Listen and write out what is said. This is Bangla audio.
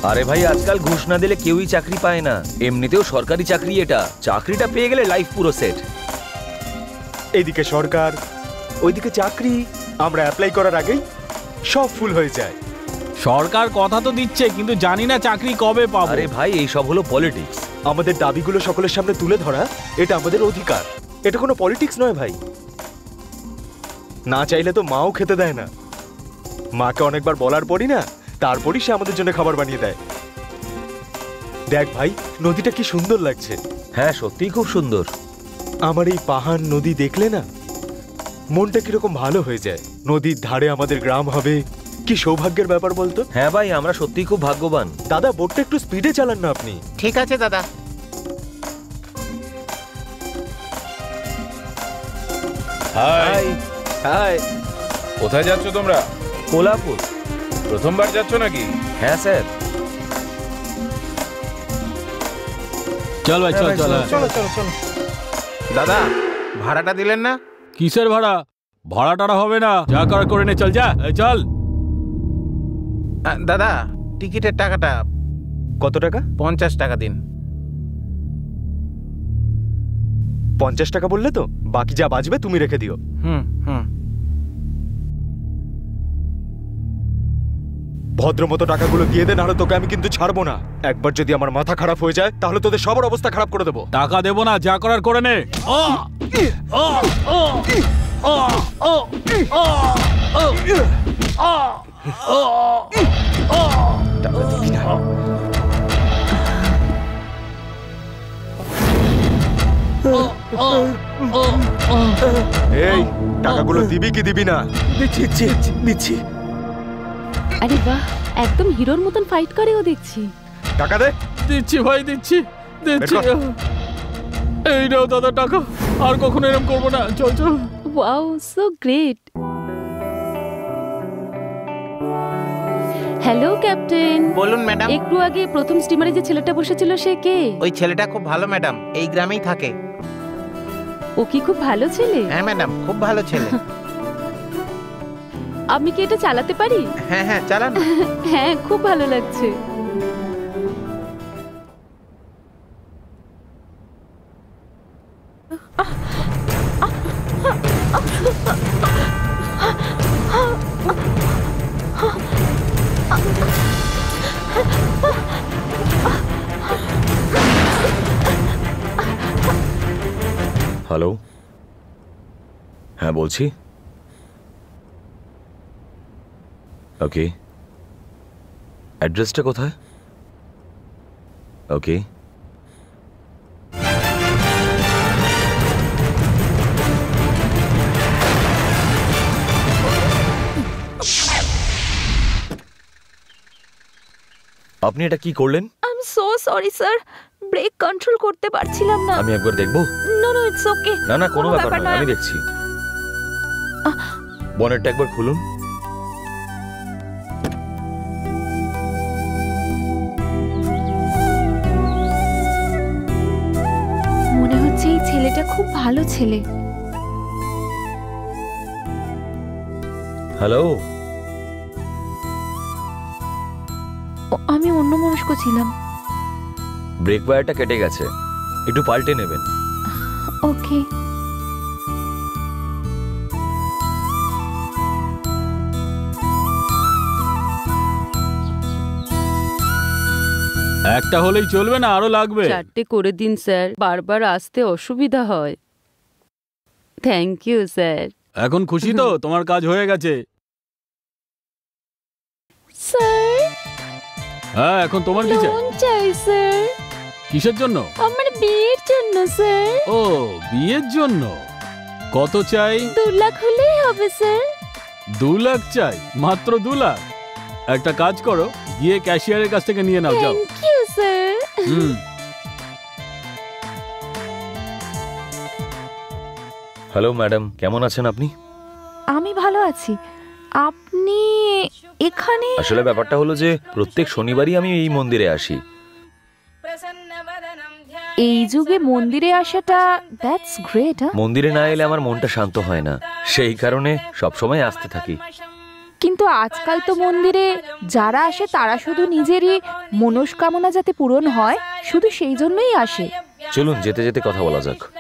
আরে ভাই, আজকাল ঘুষ না দিলে কেউই চাকরি পায় না। এমনিতেও সরকারি চাকরি এটা, চাকরিটা পেয়ে গেলে লাইফ পুরো সেট। এইদিকে সরকার, ওইদিকে চাকরি, আমরা অ্যাপ্লাই করার আগেই সব ফুল হয়ে যায়। সরকার কথা তো দিচ্ছে, কিন্তু জানি না চাকরি কবে পাবো। আরে ভাই, এই সব হলো পলিটিক্স। আমাদের দাবিগুলো সকলের সামনে তুলে ধরা এটা আমাদের অধিকার, এটা কোনো পলিটিক্স নয় ভাই। না চাইলে তো মাও খেতে দেয় না। মাকে অনেকবার বলার পরই না, তারপরই সে আমাদের জন্য খাবার বানিয়ে দেয়। দেখ ভাই, নদীটা কি সুন্দর লাগছে। হ্যাঁ, সত্যিই খুব সুন্দর। আমার এই পাহাড় নদী দেখলে না মনটা কিরকম ভালো হয়ে যায়। নদীর ধারে আমাদের গ্রাম হবে, কি সৌভাগ্যের ব্যাপার বলতো। হ্যাঁ ভাই, আমরা সত্যিই খুব ভাগ্যবান। দাদা, বোটটা একটু স্পিডে চালান না আপনি। ঠিক আছে দাদা। High high. কোথায় যাচ্ছ তোমরা? কোলাপুর। প্রথমবার যাচ্ছ নাকি? হ্যাঁ স্যার। চল ভাই, চল চল। চলো চলো চলো। দাদা, ভাড়াটা দিলেন না? কিসের ভাড়া? ভাড়া টাড়া হবে না, যা করার করে নে। চল, যা চল। দাদা, টিকিটের টাকাটা কত টাকা? 50 টাকা দিন। 50 টাকা বললে তো, বাকি যা বাজবে তুমি রেখে দিও। হুম হুম। ভদ্র মতো টাকাগুলো দিয়ে দে, নাহলে তোকে আমি কিন্তু ছাড়বো না। একবার যদি আমার মাথা খারাপ হয়ে যায় তাহলে তোদের সবার অবস্থা খারাপ করে দেবো। টাকা দেবো না, যা করার করে নে। টাকা দিবি না? এই টাকাগুলো দিবি কি দিবি না? দিচ্ছি। আরে বাহ, একদম হিরোর মতন ফাইট করে ও দেখছি। টাকা দে। দিচ্ছি ভাই, দিচ্ছি। এই নাও দাদা টাকা, আর কখনো এরকম করবো না। চল চল। Wow, so great. Hello captain. বলুন ম্যাডাম। একটু আগে প্রথম স্টিমারে যে ছেলেটা বসেছিল সে কে? ওই ছেলেটা খুব ভালো ম্যাডাম, এই গ্রামেই থাকে। ও কি খুব ভালো ছেলে? হ্যাঁ ম্যাডাম, খুব ভালো ছেলে। আমি কি এটা চালাতে পারি? হ্যাঁ হ্যাঁ, চালান। হ্যাঁ, খুব ভালো লাগছে। হ্যালো। হ্যাঁ বলছি। ওকে, অ্যাড্রেসটা কোথায়? ওকে। আপনি এটা কি করলেন? I am so sorry sir, brake control করতে পারছিলাম না। আমি একবার দেখবো? No no, it's okay. না না, কোনো ব্যাপার না, আমি দেখছি। বনেটটা একবার খুলুন। মনে হচ্ছে এই ছেলেটা খুব ভালো ছেলে। হ্যালো। আমি অন্যমনস্ক ছিলাম। ব্রেক ওয়্যারটা কেটে গেছে, একটু পাল্টে নেবেন। ওকে। একটা হলেই চলবে না, আরো লাগবে? 4টে করে দিন স্যার, বারবার আসতে অসুবিধা হয়। Thank you sir. এখন খুশি তো? তোমার কাজ হয়ে গেছে। স্যার, হ্যাঁ, এখন তোমার কি চাই? লোন চাই স্যার। কিসের জন্য? আমার বিয়ের জন্য স্যার। ও, বিয়ের জন্য। কত চাই? 2 লাখ হলেই হবে স্যার। 2 লাখ চাই? মাত্র 2 লাখ? একটা কাজ করো, গিয়ে ক্যাশিয়ারের কাছ থেকে নিয়ে নাও, যাও। Thank you sir. Hello madam, কেমন আছেন আপনি? আমি ভালো আছি। আপনি এখানে? আসলে ব্যাপারটা হলো যে প্রত্যেক শনিবারই আমি এই মন্দিরে আসি। এই যুগে মন্দিরে আসাটা দ্যাটস গ্রেট। মন্দিরে না এলে আমার মনটা শান্ত হয় না, সেই কারণে সবসময় আসতে থাকি। কিন্তু আজকাল তো মন্দিরে যারা আসে তারা শুধু নিজেরই মনস্কামনা যাতে পূরণ হয় শুধু সেই জন্যই আসে। চলুন যেতে যেতে কথা বলা যাক।